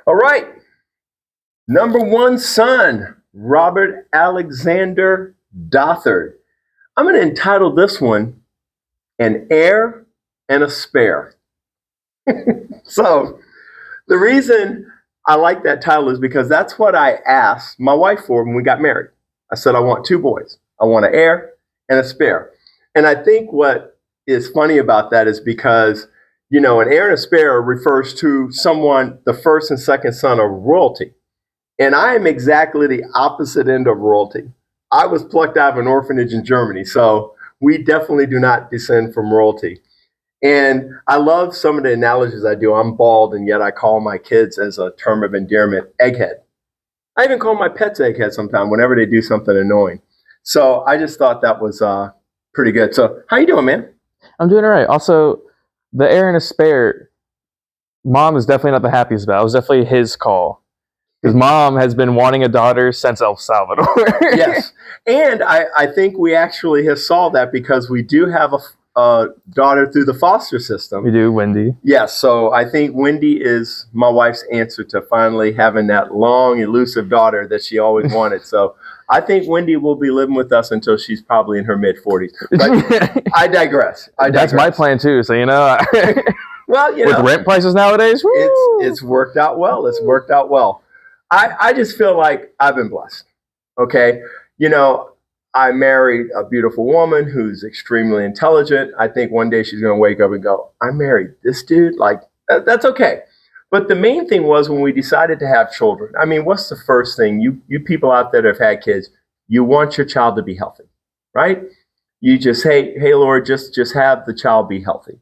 All right. Number one son, Robert Alexander Dothard. I'm going to entitle this one An Heir and a Spare. So, the reason I like that title is because that's what I asked my wife for when we got married. I said, I want two boys. I want an heir and a spare. And I think what is funny about that is because, an heir and a spare refers to someone, the first and second son of royalty. And I am exactly the opposite end of royalty. I was plucked out of an orphanage in Germany, so we definitely do not descend from royalty. And I love some of the analogies I do. I'm bald, and yet I call my kids, as a term of endearment, egghead. I even call my pets egghead sometimes whenever they do something annoying. So I just thought that was pretty good. So how you doing, man? I'm doing all right. Also, the heir and a spare, mom is definitely not the happiest about. It was definitely his call. Because mom has been wanting a daughter since El Salvador. Yes. And I think we actually have solved that because we do have a daughter through the foster system. We do, Wendy. Yes. So I think Wendy is my wife's answer to finally having that long, elusive daughter that she always wanted. So I think Wendy will be living with us until she's probably in her mid-40s. But I digress. That's my plan too. So, well, with rent prices nowadays, it's worked out well. It's worked out well. I just feel like I've been blessed. Okay. I married a beautiful woman who's extremely intelligent. I think one day she's going to wake up and go, I married this dude. Like, that's okay. But the main thing was when we decided to have children. I mean, what's the first thing? You people out there that have had kids, you want your child to be healthy, right? You just, hey, Lord, just have the child be healthy.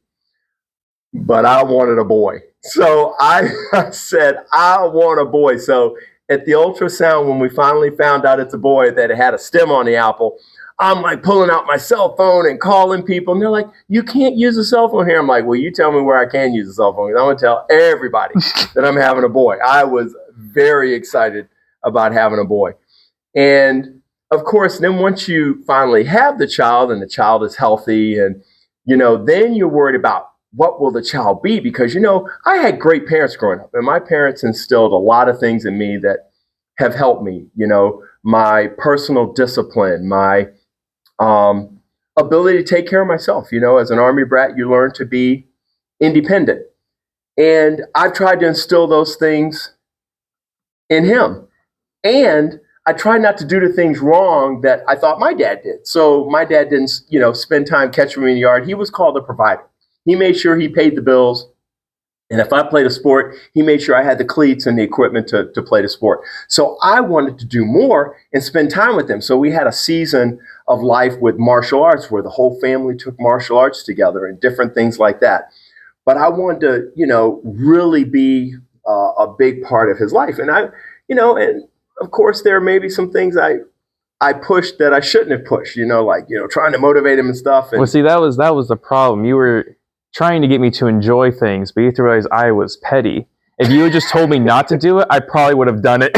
But I wanted a boy. So I said, I want a boy. So at the ultrasound, when we finally found out it's a boy, that it had a stem on the apple, I'm like pulling out my cell phone and calling people. And they're like, you can't use a cell phone here. I'm like, well, you tell me where I can use a cell phone. I'm going to tell everybody that I'm having a boy. I was very excited about having a boy. And of course, then once you finally have the child and the child is healthy and, then you're worried about what will the child be? Because, I had great parents growing up, and my parents instilled a lot of things in me that have helped me, my personal discipline, my ability to take care of myself. As an Army brat, you learn to be independent. And I've tried to instill those things in him. And I tried not to do the things wrong that I thought my dad did. So my dad didn't, spend time catching me in the yard. He was called a provider. He made sure he paid the bills. And if I played a sport, he made sure I had the cleats and the equipment to play the sport. So I wanted to do more and spend time with him. So we had a season of life with martial arts where the whole family took martial arts together and different things like that. But I wanted to, really be a big part of his life. And and of course, there may be some things I pushed that I shouldn't have pushed, trying to motivate him and stuff. And well, see, that was the problem. You were trying to get me to enjoy things, but you have to realize I was petty. If you had just told me not to do it, I probably would have done it.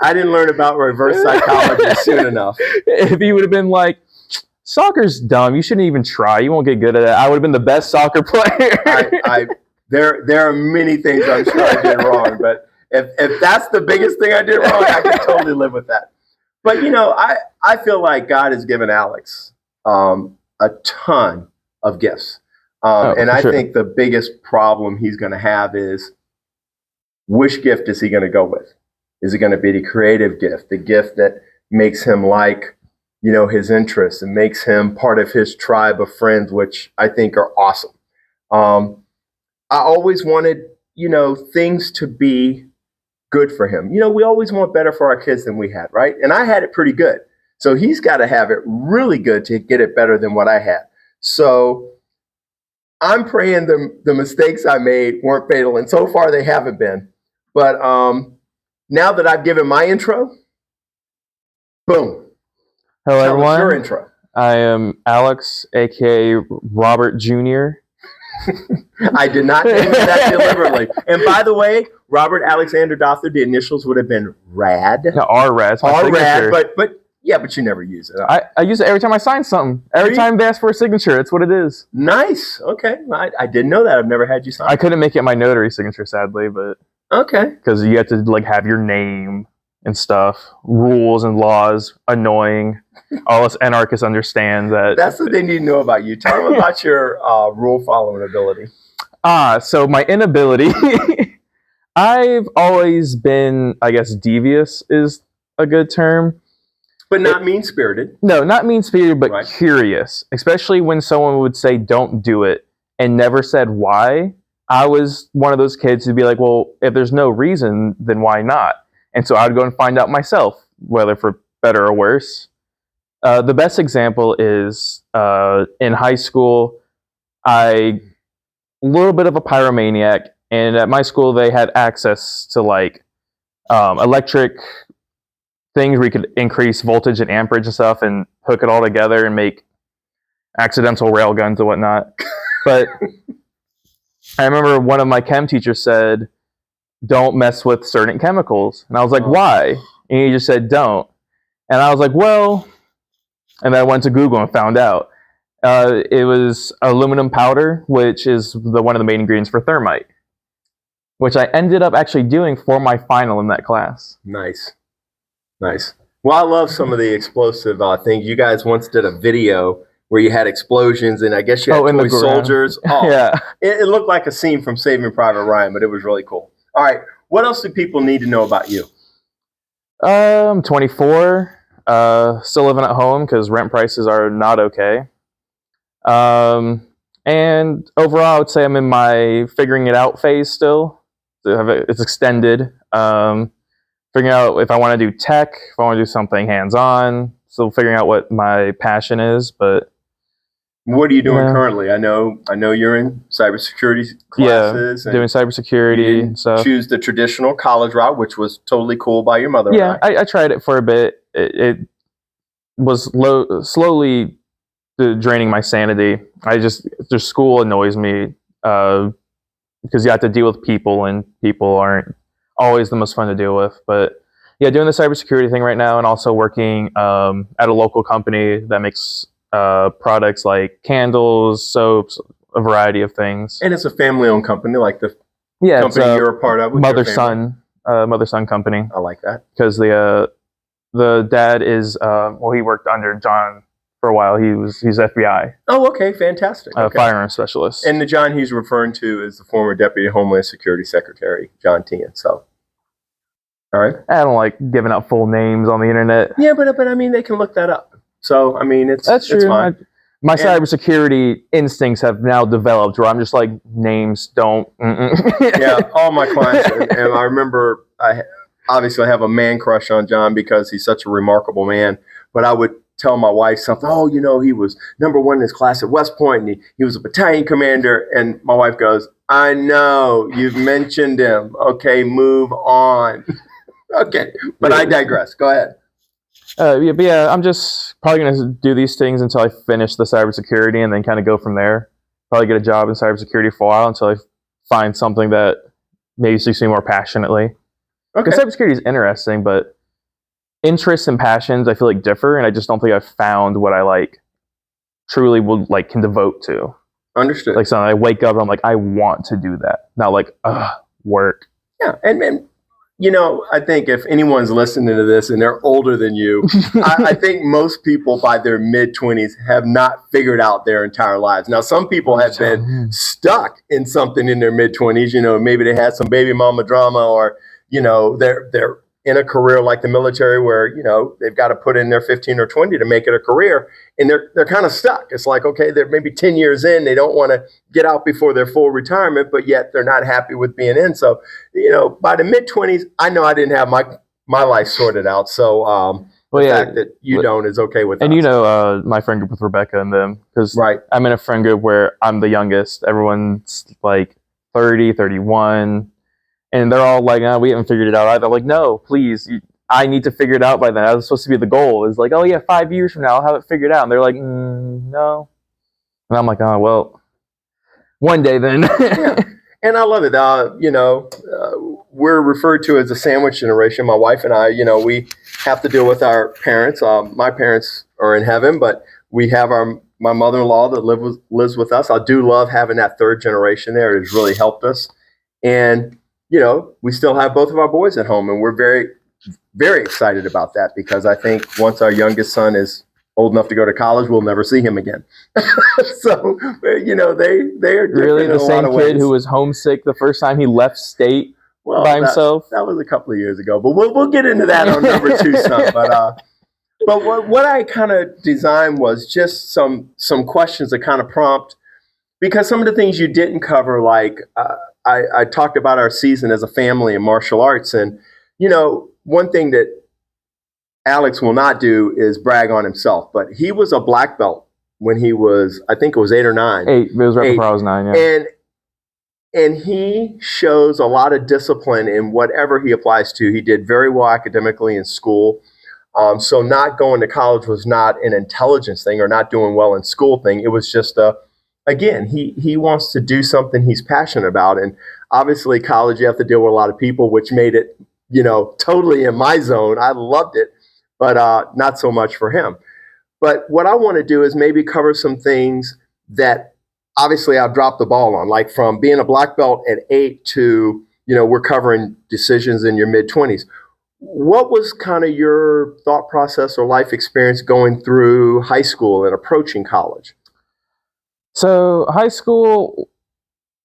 I didn't learn about reverse psychology soon enough. If he would have been like, soccer's dumb, you shouldn't even try, you won't get good at it, I would have been the best soccer player. There are many things I'm sure I did wrong, but if that's the biggest thing I did wrong, I can totally live with that. But, I feel like God has given Alex a ton of gifts. And I think the biggest problem he's going to have is which gift is he going to go with? Is it going to be the creative gift, the gift that makes him like, his interests and makes him part of his tribe of friends, which I think are awesome. I always wanted, things to be good for him. We always want better for our kids than we had, right? And I had it pretty good. So he's got to have it really good to get it better than what I had. So I'm praying the mistakes I made weren't fatal, and so far they haven't been. But now that I've given my intro, boom. Hello, everyone. Your intro. I am Alex, aka Robert Jr. I did not name that deliberately. And by the way, Robert Alexander Dothard, the initials would have been RAD. No, R-Rad. R-Rad, but you never use it. I use it every time I sign something. Every time they ask for a signature, that's what it is. Nice. Okay. I didn't know that. I've never had you sign. I couldn't make it my notary signature, sadly, but... Okay. because you have to like have your name and stuff, rules and laws, annoying. All us anarchists understand that. That's what they need to know about you. Tell them about your rule following ability. So my inability. I've always been, I guess, devious is a good term. But not mean-spirited. No, not mean-spirited, but Right. curious. Especially when someone would say, don't do it, and never said why. I was one of those kids who'd be like, well, if there's no reason, then why not? And so I'd go and find out myself, whether for better or worse. The best example is in high school, a little bit of a pyromaniac, and at my school they had access to like electric things where you could increase voltage and amperage and stuff and hook it all together and make accidental rail guns and whatnot. But I remember one of my chem teachers said, don't mess with certain chemicals. And I was like, why? And he just said, don't. And I was like, well, and then I went to Google and found out. It was aluminum powder, which is one of the main ingredients for thermite, which I ended up actually doing for my final in that class. Nice. Well, I love some of the explosive things. You guys once did a video where you had explosions, and I guess you had in the toy ground. soldiers. Oh, Yeah. It looked like a scene from Saving Private Ryan, but it was really cool. All right. What else do people need to know about you? I'm 24. Still living at home because rent prices are not okay. And overall, I would say I'm in my figuring it out phase still. It's extended. Figuring out if I want to do tech, if I want to do something hands-on. Still figuring out what my passion is, but what are you doing currently? I know you're in cybersecurity classes. Doing cybersecurity and stuff. Choose the traditional college route, which was totally cool by your mother. Yeah, I tried it for a bit. It was slowly draining my sanity. Just school annoys me because you have to deal with people, and people aren't always the most fun to deal with. But yeah, doing the cybersecurity thing right now, and also working at a local company that makes products like candles, soaps, a variety of things. And it's a family-owned company, like the company you're a part of. Mother son company. I like that because the dad is he worked under John for a while. He's FBI. Oh, okay, fantastic. Okay. Firearm specialist. And the John he's referring to is the former Deputy Homeland Security Secretary, John Tien. So, all right. I don't like giving out full names on the internet. Yeah, but I mean, they can look that up. So, I mean, that's true. It's fine. My cybersecurity instincts have now developed where I'm just like, names don't. Yeah, all my clients. And I remember, I have a man crush on John because he's such a remarkable man. But I would tell my wife something. Oh, he was #1 in his class at West Point, and he was a battalion commander. And my wife goes, I know, you've mentioned him. Okay, move on. Okay, but I digress. Go ahead. I'm just probably going to do these things until I finish the cybersecurity and then kind of go from there. Probably get a job in cybersecurity for a while until I find something that maybe suits me more passionately. Okay. Because cybersecurity is interesting, but interests and passions I feel like differ, and I just don't think I've found what I truly can devote to. Understood. Like something I wake up and I'm like, I want to do that. Not like, work. Yeah, and I think if anyone's listening to this and they're older than you, I think most people by their mid-20s have not figured out their entire lives. Now, some people have been stuck in something in their mid-20s. Maybe they had some baby mama drama, or they're in a career like the military where they've got to put in their 15 or 20 to make it a career, and they're kind of stuck. It's like, okay, they're maybe 10 years in, they don't want to get out before their full retirement, but yet they're not happy with being in. So by the mid-20s, I know I didn't have my life sorted out. So the fact that you don't is okay with and us. My friend group with Rebecca and them, because right. I'm in a friend group where I'm the youngest. Everyone's like 30, 31. And they're all like, we haven't figured it out either. I'm like, no, please. I need to figure it out by then. That was supposed to be the goal. It's like, oh, yeah, 5 years from now, I'll have it figured out. And they're like, no. And I'm like, oh, well, one day then. Yeah. And I love it. We're referred to as the sandwich generation. My wife and I, we have to deal with our parents. My parents are in heaven, but we have my mother-in-law that lives with us. I do love having that third generation there. It has really helped us. And we still have both of our boys at home, and we're very, very excited about that because I think once our youngest son is old enough to go to college, we'll never see him again. So, they are different Really, in the a lot same of kid ways. who was homesick the first time he left state Well, by himself. that was a couple of years ago, but we'll get into that on number two, son. But what I kind of designed was just some questions that kind of prompt, because some of the things you didn't cover, like I talked about our season as a family in martial arts, and one thing that Alex will not do is brag on himself, but he was a black belt when he was, I think it was 8 or 9. 8. It was right before I was 9. Yeah. And he shows a lot of discipline in whatever he applies to. He did very well academically in school. So not going to college was not an intelligence thing or not doing well in school thing. It was just again, he wants to do something he's passionate about. And obviously college, you have to deal with a lot of people, which made it, totally in my zone. I loved it, but not so much for him. But what I want to do is maybe cover some things that obviously I've dropped the ball on, like from being a black belt at 8 to, we're covering decisions in your mid-20s. What was kind of your thought process or life experience going through high school and approaching college? So high school,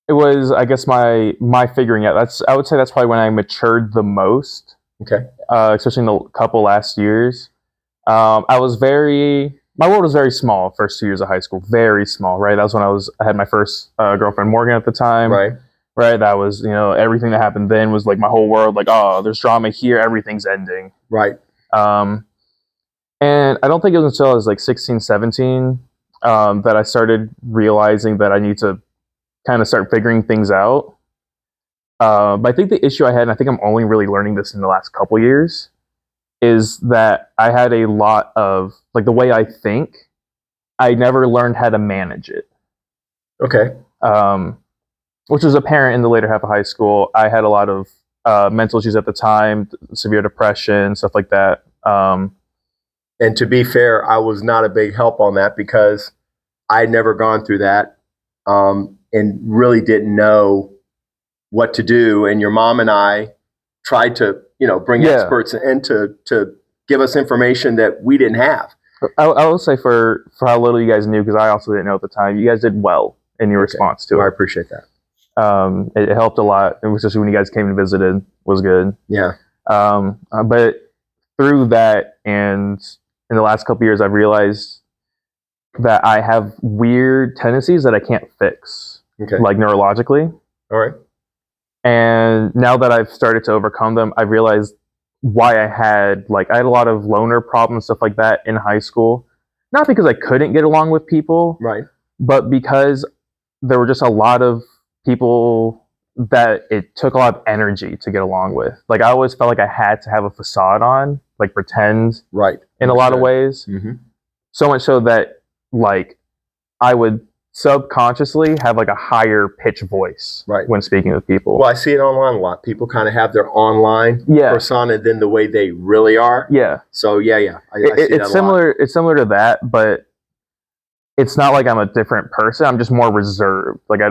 it was, I guess, my figuring out. I would say that's probably when I matured the most. Okay. Especially in the couple last years. My world was very small first 2 years of high school, very small, right? That was when I had my first girlfriend, Morgan, at the time. Right. That was, everything that happened then was like my whole world, like, oh, there's drama here, everything's ending. Right. And I don't think it was until I was like 16, 17 that I started realizing that I need to kind of start figuring things out. But I think the issue I had, and I think I'm only really learning this in the last couple years, is that I had a lot of, like, the way I think, I never learned how to manage it. Okay. Which was apparent in the later half of high school. I had a lot of mental issues at the time, severe depression, stuff like that. And to be fair, I was not a big help on that because I'd never gone through that and really didn't know what to do. And your mom and I tried to, bring experts in to give us information that we didn't have. I will say for how little you guys knew, because I also didn't know at the time, you guys did well in your response to it. I appreciate that. It helped a lot, especially when you guys came and visited, was good. Yeah. But through that, and in the last couple of years, I've realized that I have weird tendencies that I can't fix, like neurologically. All right. And now that I've started to overcome them, I realized why I had a lot of loner problems, stuff like that in high school. Not because I couldn't get along with people, right, but because there were just a lot of people that it took a lot of energy to get along with. Like, I always felt like I had to have a facade on, like pretend, right, in a lot of ways. Mm-hmm. So much so that, like, I would subconsciously have like a higher pitch voice when speaking with people. Well, I see it online a lot. People kind of have their online persona than the way they really are. Yeah. So I see it's similar. It's similar to that, but it's not like I'm a different person. I'm just more reserved. Like,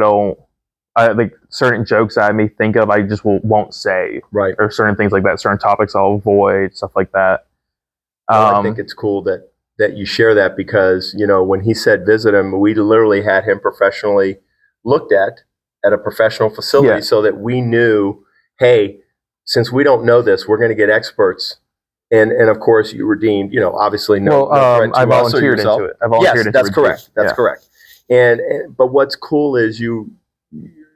like certain jokes I may think of, I just won't say. Right. Or certain things like that. Certain topics I'll avoid. Stuff like that. Well, I think it's cool that you share that because, when he said visit him, we literally had him professionally looked at a professional facility so that we knew, hey, since we don't know this, we're going to get experts. And of course, you were deemed, obviously no threat to I volunteered into it. I volunteered into that's correct. That's correct. But what's cool is you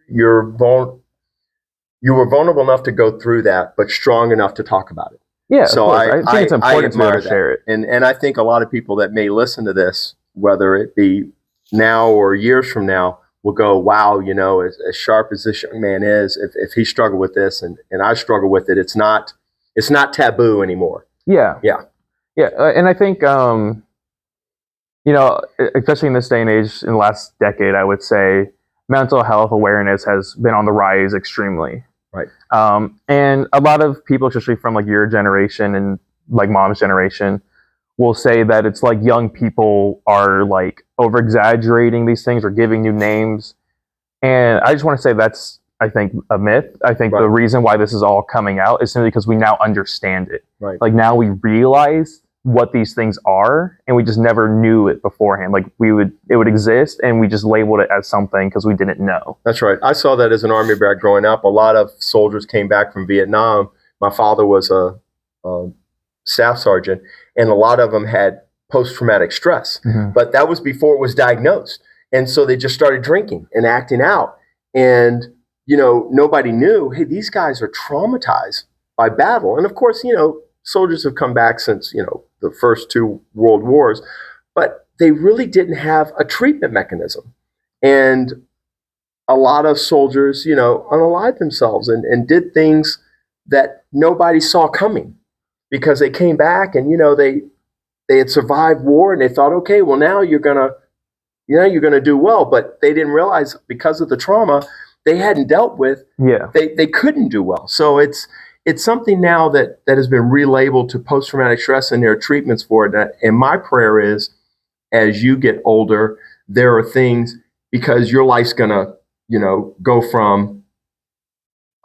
were vulnerable enough to go through that, but strong enough to talk about it. Yeah, so I think it's important to share it. And I think a lot of people that may listen to this, whether it be now or years from now, will go, wow, as sharp as this young man is, if he struggled with this and I struggle with it, it's not taboo anymore. Yeah. And I think, especially in this day and age, in the last decade, I would say mental health awareness has been on the rise extremely. Right. And a lot of people, especially from like your generation and like mom's generation, will say that it's like young people are like over exaggerating these things or giving new names. And I just want to say that's I think, a myth. I think Right. the reason why this is all coming out is simply because we now understand it. Right. Like now we realize what these things are, and we just never knew it beforehand. Like it would exist, and we just labeled it as something because we didn't know. That's right. I saw that as an Army brat growing up. A lot of soldiers came back from Vietnam. My father was a staff sergeant, and a lot of them had post-traumatic stress. Mhm. But that was before it was diagnosed. And so they just started drinking and acting out. And, nobody knew, hey, these guys are traumatized by battle. And of course, soldiers have come back since, the first two world wars, but they really didn't have a treatment mechanism. And a lot of soldiers, unalived themselves and did things that nobody saw coming because they came back and, they had survived war and they thought, okay, well, now you're going to do well. But they didn't realize because of the trauma they hadn't dealt with, they couldn't do well. So it's something now that has been relabeled to post-traumatic stress, and there are treatments for it. And my prayer is, as you get older, there are things, because your life's going to, go from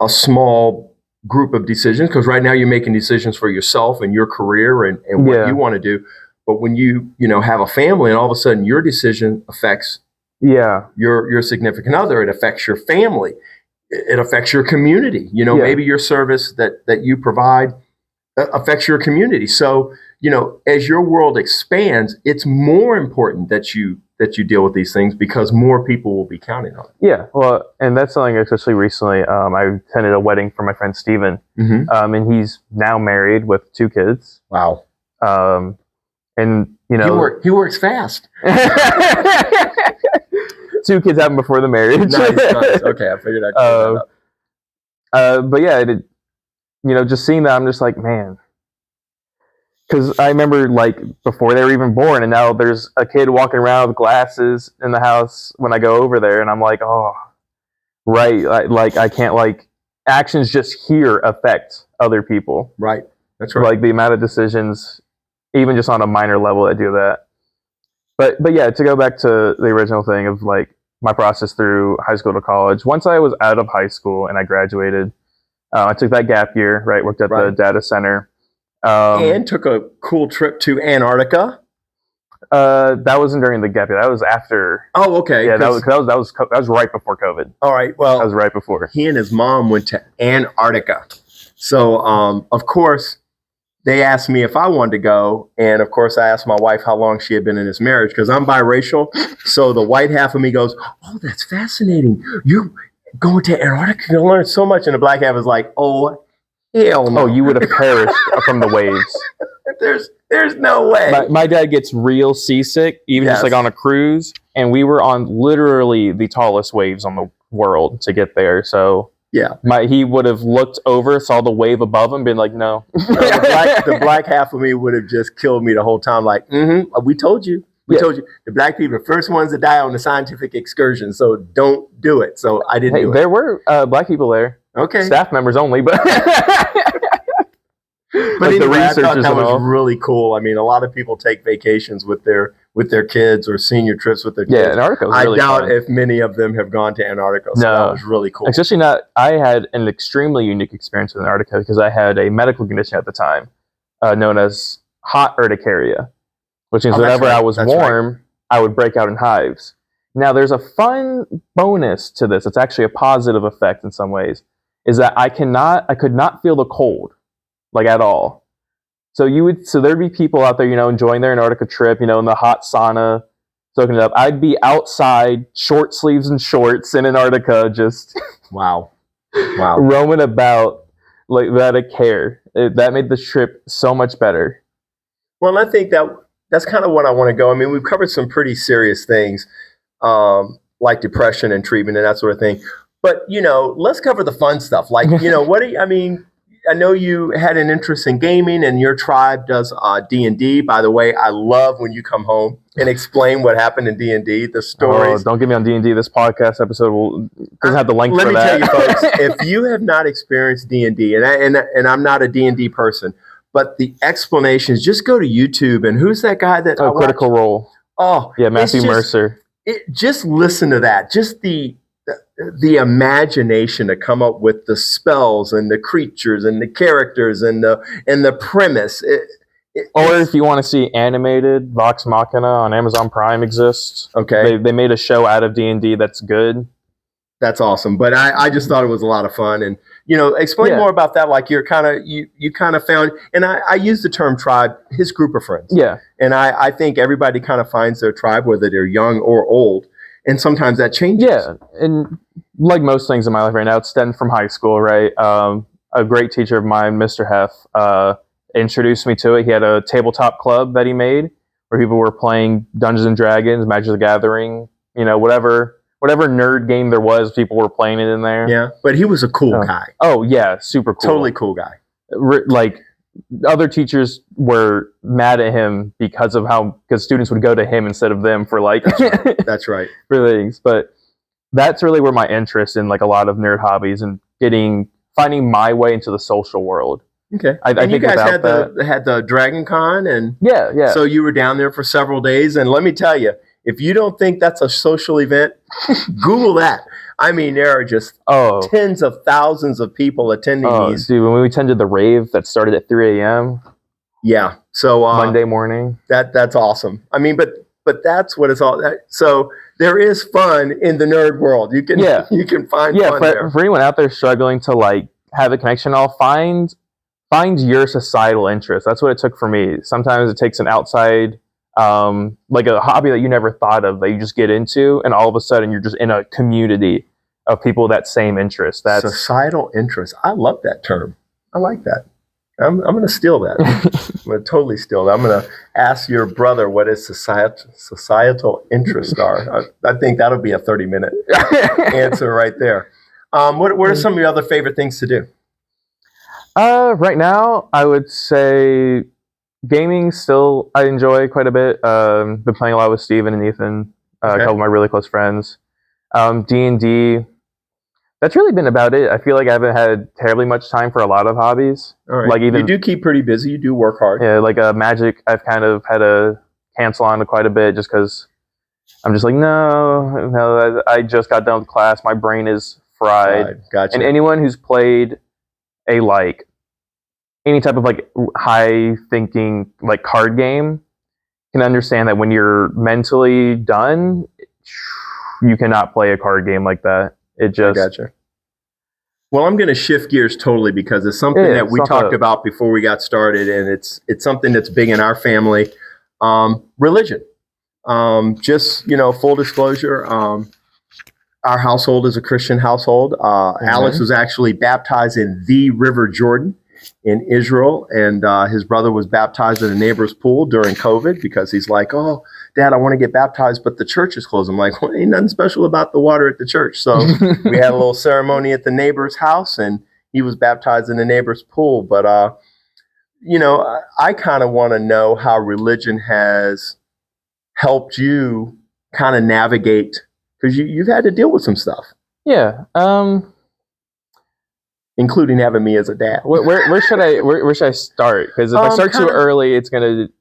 a small group of decisions, because right now you're making decisions for yourself and your career and what you want to do. But when you have a family and all of a sudden your decision affects your significant other, it affects your family, it affects your community. Maybe your service that you provide affects your community. So, as your world expands, it's more important that you deal with these things because more people will be counting on it. Yeah, well, and that's something especially recently. I attended a wedding for my friend Steven, and he's now married with 2 kids. Wow. And he works fast. 2 kids happened before the marriage. Nice. Okay, I figured I'd clear that up. But yeah, just seeing that, I'm just like, man. Because I remember, like, before they were even born, and now there's a kid walking around with glasses in the house when I go over there, and I'm like, oh, right. I can't, actions just here affect other people. Right. That's right. Like, the amount of decisions, even just on a minor level, that do that. But yeah, to go back to the original thing of, my process through high school to college, once I was out of high school and I graduated, I took that gap year, right, worked at the data center. And took a cool trip to Antarctica. That wasn't during the gap year. That was after. Oh, okay. Yeah, that was right before COVID. All right. Well, that was right before. He and his mom went to Antarctica. So, of course, they asked me if I wanted to go, and of course, I asked my wife how long she had been in this marriage because I'm biracial. So the white half of me goes, "Oh, that's fascinating. You're going to Antarctica to learn so much," and the black half is like, "Oh, hell no. Oh, you would have perished from the waves." There's no way. My dad gets real seasick, even just on a cruise, and we were on literally the tallest waves on the world to get there. So yeah, he would have looked over, saw the wave above him, been like, "No." The black half of me would have just killed me the whole time. Like, we told you. We told you the black people are the first ones to die on the scientific excursion, so don't do it. So I didn't do it. There were black people there. Okay. Staff members only, but but anyway, I thought that was really cool. I mean, a lot of people take vacations with their kids or senior trips with their kids. Yeah, Antarctica was really doubt fun. if many of them have gone to Antarctica. So that was really cool. Especially not. I had an extremely unique experience with Antarctica because I had a medical condition at the time known as hot urticaria, which means whenever I was warm, I would break out in hives. Now, there's a fun bonus to this. It's actually a positive effect in some ways. Is that I could not feel the cold, at all. So there'd be people out there, enjoying their Antarctica trip, in the hot sauna, soaking it up. I'd be outside, short sleeves and shorts in Antarctica, just wow, roaming about without a care. That made the trip so much better. Well, I think that's kind of what I want to go. I mean, we've covered some pretty serious things, like depression and treatment and that sort of thing. But, let's cover the fun stuff. I know you had an interest in gaming and your tribe does D&D. By the way, I love when you come home and explain what happened in D&D, the stories. Oh, don't get me on D&D. This podcast episode doesn't have the link for that. Let me tell you, folks, if you have not experienced D&D, and I'm not a D&D person, but the explanations, just go to YouTube and who's that guy that Critical Role. Oh, yeah, Matthew Mercer. Just listen to that. Just the the imagination to come up with the spells and the creatures and the characters and the premise. Or if you want to see animated, Vox Machina on Amazon Prime exists. Okay, They made a show out of D&D that's good. that's awesome. But I just thought it was a lot of fun. And explain Yeah. more about that. Like you kind of found, and I use the term tribe, his group of friends. Yeah. And I think everybody kind of finds their tribe, whether they're young or old. And sometimes that changes. Yeah. And like most things in my life right now, it stemmed from high school, right? A great teacher of mine, Mr. Heff, introduced me to it. He had a tabletop club that he made where people were playing Dungeons and Dragons, Magic the Gathering, whatever nerd game there was, people were playing it in there. Yeah. But he was a cool guy. Oh, yeah. Super cool. Totally cool guy. Like, other teachers were mad at him because students would go to him instead of them for like That's right. for things. But that's really where my interest in like a lot of nerd hobbies and finding my way into the social world. Okay. I and think you guys without had the Dragon Con, and yeah. so you were down there for several days. And let me tell you, if you don't think that's a social event, Google that. I mean, there are just tens of thousands of people attending these. Dude, when we attended the rave that started at 3 a.m. Yeah. So Monday morning. That's awesome. I mean, but that's what it's all. So there is fun in the nerd world. You can find fun there. For anyone out there struggling to like have a connection, find your societal interest. That's what it took for me. Sometimes it takes an outside, like a hobby that you never thought of that you just get into, and all of a sudden you're just in a community of people with that same interest. That's societal interest. I love that term. I like that. I'm going to steal that. I'm going to totally steal that. I'm going to ask your brother what his societal interests are. I think that'll be a 30-minute answer right there. What are some of your other favorite things to do? Right now, I would say gaming still I enjoy quite a bit. Been playing a lot with Steven and Ethan, a couple of my really close friends. D&D, that's really been about it. I feel like I haven't had terribly much time for a lot of hobbies. All right. Like you do keep pretty busy. You do work hard. Yeah, like Magic, I've kind of had to cancel on quite a bit just because I'm just like, no, I just got done with class. My brain is fried. Gotcha. And anyone who's played any type of like high thinking like card game can understand that when you're mentally done, you cannot play a card game like that. It just gotcha. Well, I'm going to shift gears totally because it's something that we talked about before we got started, and it's something that's big in our family. Religion. Just full disclosure. Our household is a Christian household. Alex was actually baptized in the River Jordan in Israel, and his brother was baptized in a neighbor's pool during COVID because he's like, "Oh, Dad, I want to get baptized, but the church is closed." I'm like, "Well, ain't nothing special about the water at the church." So we had a little ceremony at the neighbor's house, and he was baptized in the neighbor's pool. But I kind of want to know how religion has helped you kind of navigate, because you've had to deal with some stuff. Yeah. Including having me as a dad. Where should I start? Because if I start too early, it's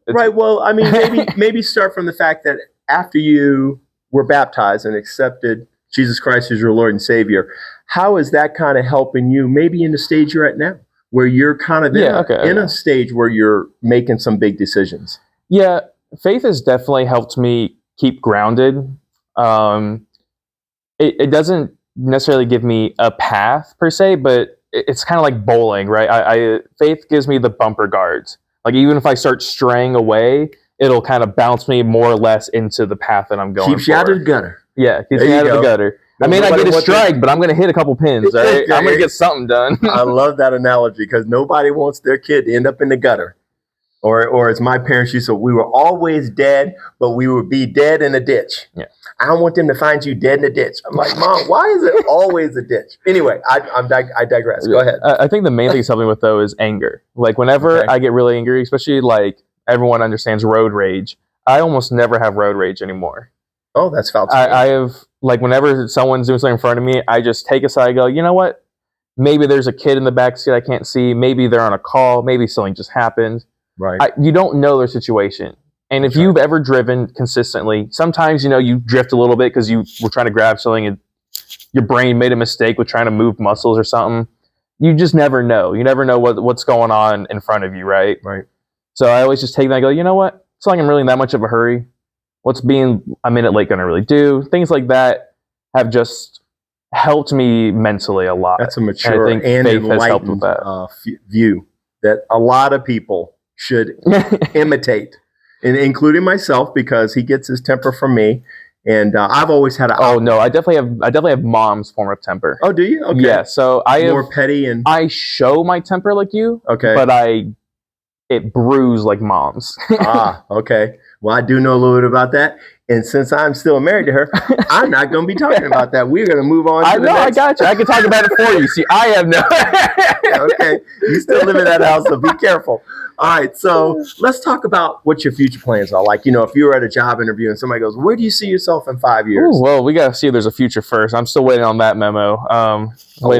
right. Well, I mean, maybe start from the fact that after you were baptized and accepted Jesus Christ as your Lord and Savior, how is that kind of helping you? Maybe in the stage you're at now, where you're kind of in a stage where you're making some big decisions. Yeah, faith has definitely helped me keep grounded. It doesn't necessarily give me a path per se, but it's kind of like bowling, right? Faith gives me the bumper guards. Like even if I start straying away, it'll kind of bounce me more or less into the path that I'm going. Keeps you out of the gutter. Yeah, keeps me out of the gutter. I may not get a strike, but I'm going to hit a couple pins. All right? I'm going to get something done. I love that analogy because nobody wants their kid to end up in the gutter. Or as my parents used to, we were always dead, but we would be dead in a ditch. Yeah. I don't want them to find you dead in a ditch. I'm like, Mom, why is it always a ditch? Anyway, I digress. Go ahead. I think the main thing something with though is anger. Like whenever I get really angry, especially like everyone understands road rage, I almost never have road rage anymore. Oh, that's foul. I have like whenever someone's doing something in front of me, I just take a side and go, you know what? Maybe there's a kid in the backseat I can't see. Maybe they're on a call. Maybe something just happened. Right. You don't know their situation. And if you've ever driven consistently, sometimes, you drift a little bit because you were trying to grab something and your brain made a mistake with trying to move muscles or something. You just never know. You never know what's going on in front of you, right? Right. So I always just take that and go, you know what? It's not like I'm really in that much of a hurry. What's being a minute late going to really do? Things like that have just helped me mentally a lot. That's a mature And I think and faith has helped with enlightened that. view that a lot of people should imitate, and including myself, because he gets his temper from me. And I've always had a. Oh no, I definitely have mom's form of temper. Oh, do you? Okay. Yeah, so More petty and. I show my temper like you, Okay. but it brews like mom's. Okay. Well, I do know a little bit about that. And since I'm still married to her, I'm not going to be talking about that. We're going to move on to the next. I got you. I can talk about it for you. See, I have no. Okay. You still live in that house, so be careful. All right. So let's talk about what your future plans are. Like, if you were at a job interview and somebody goes, where do you see yourself in 5 years? Ooh, well, we got to see if there's a future first. I'm still waiting on that memo.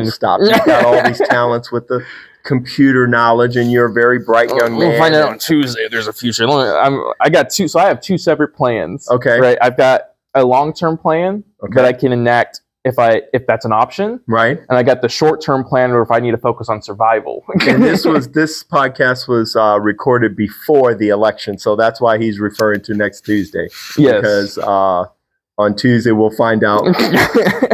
Stop. You've got all these talents with the computer knowledge, and you're a very bright young man. We'll find out on Tuesday if there's a future. I got two, so I have two separate plans. Okay. Right. I've got a long-term plan that I can enact if that's an option. Right. And I got the short-term plan where if I need to focus on survival. And this podcast was recorded before the election, so that's why he's referring to next Tuesday. Yes. Because on Tuesday we'll find out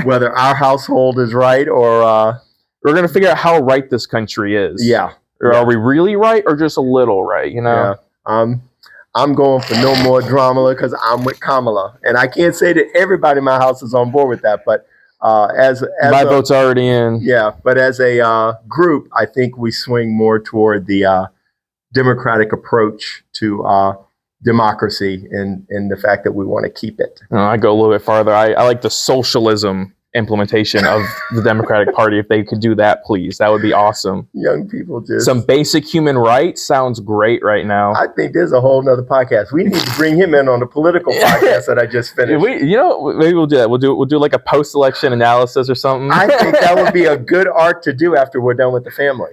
whether our household is right or. We're going to figure out how right this country is. Yeah. Or are we really right or just a little right, Yeah. I'm going for no more drama because I'm with Kamala. And I can't say that everybody in my house is on board with that, but as my vote's already in. Yeah, but as a group, I think we swing more toward the democratic approach to democracy and the fact that we want to keep it. I go a little bit farther. I like the socialism implementation of the Democratic Party. If they could do that, please, that would be awesome. Young people just some basic human rights sounds great right now. I think there's a whole nother podcast. We need to bring him in on the political podcast that I just finished. Maybe we'll do that. We'll do like a post-election analysis or something. I think that would be a good arc to do after we're done with the family.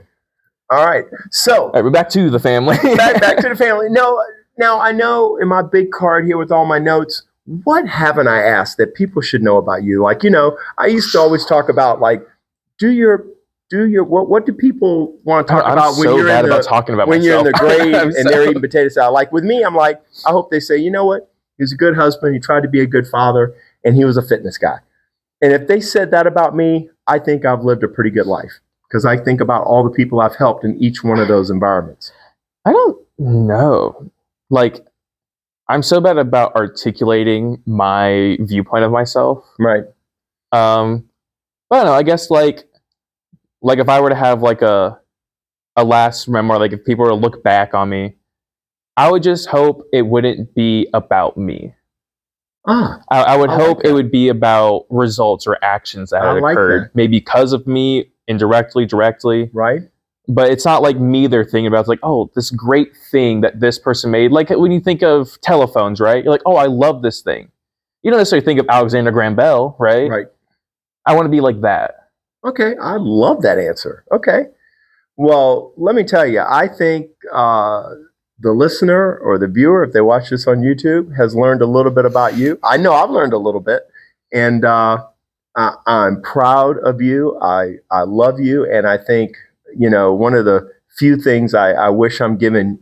All right, so all right, we're back to the family. back to the family. No, now I know in my big card here with all my notes. What haven't I asked that people should know about you? Like, I used to always talk about like, what do people want to talk about when you're in the talking about when myself. You're in the grave and they're eating potato salad? Like with me, I'm like, I hope they say, you know what? He was a good husband. He tried to be a good father, and he was a fitness guy. And if they said that about me, I think I've lived a pretty good life because I think about all the people I've helped in each one of those environments. I don't know. Like, I'm so bad about articulating my viewpoint of myself. Right. I don't know. I guess like if I were to have like a last memoir, like if people were to look back on me, I would just hope it wouldn't be about me. I would hope it would be about results or actions that had occurred, maybe because of me, indirectly, directly. Right. But it's not like me they're thinking about. It's like, oh, this great thing that this person made. Like when you think of telephones, right? You're like, oh, I love this thing. You don't necessarily think of Alexander Graham Bell, right? Right. I want to be like that. Okay, I love that answer. Okay. Well, let me tell you, I think the listener or the viewer, if they watch this on YouTube, has learned a little bit about you. I know I've learned a little bit. And I'm proud of you. I love you. And I think, one of the few things I wish I'm given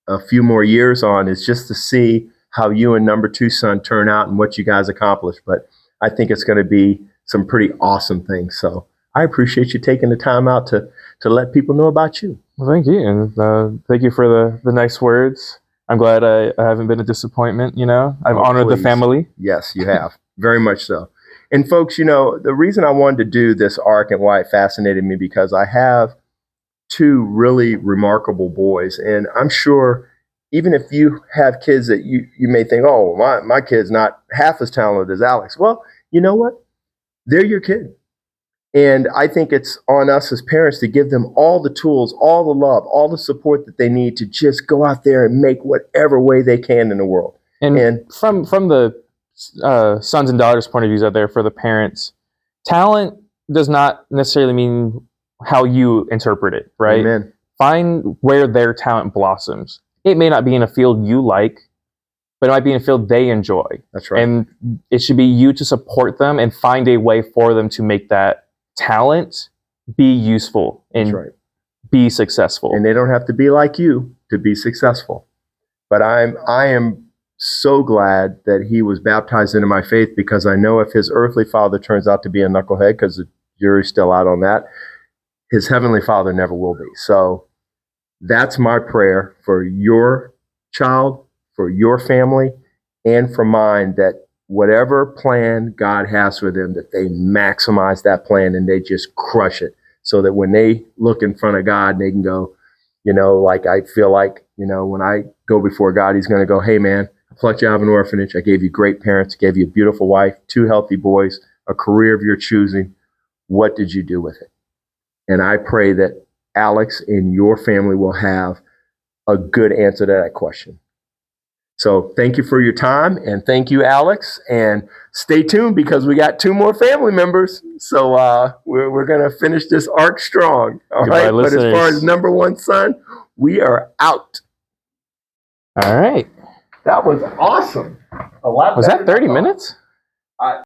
a few more years on is just to see how you and number two son turn out and what you guys accomplish. But I think it's going to be some pretty awesome things. So I appreciate you taking the time out to let people know about you. Well, thank you. And thank you for the nice words. I'm glad I haven't been a disappointment. I've honored the family. Yes, you have. Very much so. And folks, the reason I wanted to do this arc and why it fascinated me, because I have two really remarkable boys. And I'm sure even if you have kids that you may think, oh, my kid's not half as talented as Alex. Well, you know what? They're your kid. And I think it's on us as parents to give them all the tools, all the love, all the support that they need to just go out there and make whatever way they can in the world. And from the sons and daughters' point of views out there for the parents, talent does not necessarily mean how you interpret it, right? Amen. Find where their talent blossoms. It may not be in a field you like, but it might be in a field they enjoy. That's right. And it should be you to support them and find a way for them to make that talent be useful and That's right. be successful. And they don't have to be like you to be successful. But I am so glad that he was baptized into my faith, because I know if his earthly father turns out to be a knucklehead, because the jury's still out on that, his heavenly father never will be. So that's my prayer for your child, for your family, and for mine, that whatever plan God has for them, that they maximize that plan and they just crush it, so that when they look in front of God, they can go, like I feel like, when I go before God, he's going to go, hey man, I plucked you out of an orphanage. I gave you great parents, gave you a beautiful wife, 2 healthy boys, a career of your choosing. What did you do with it? And I pray that Alex and your family will have a good answer to that question. So thank you for your time, and thank you, Alex. And stay tuned, because we got 2 more family members. So we're going to finish this arc strong. All Goodbye, right. listeners. But as far as number 1 son, we are out. All right. That was awesome. A lot Was better that 30 than I thought. minutes?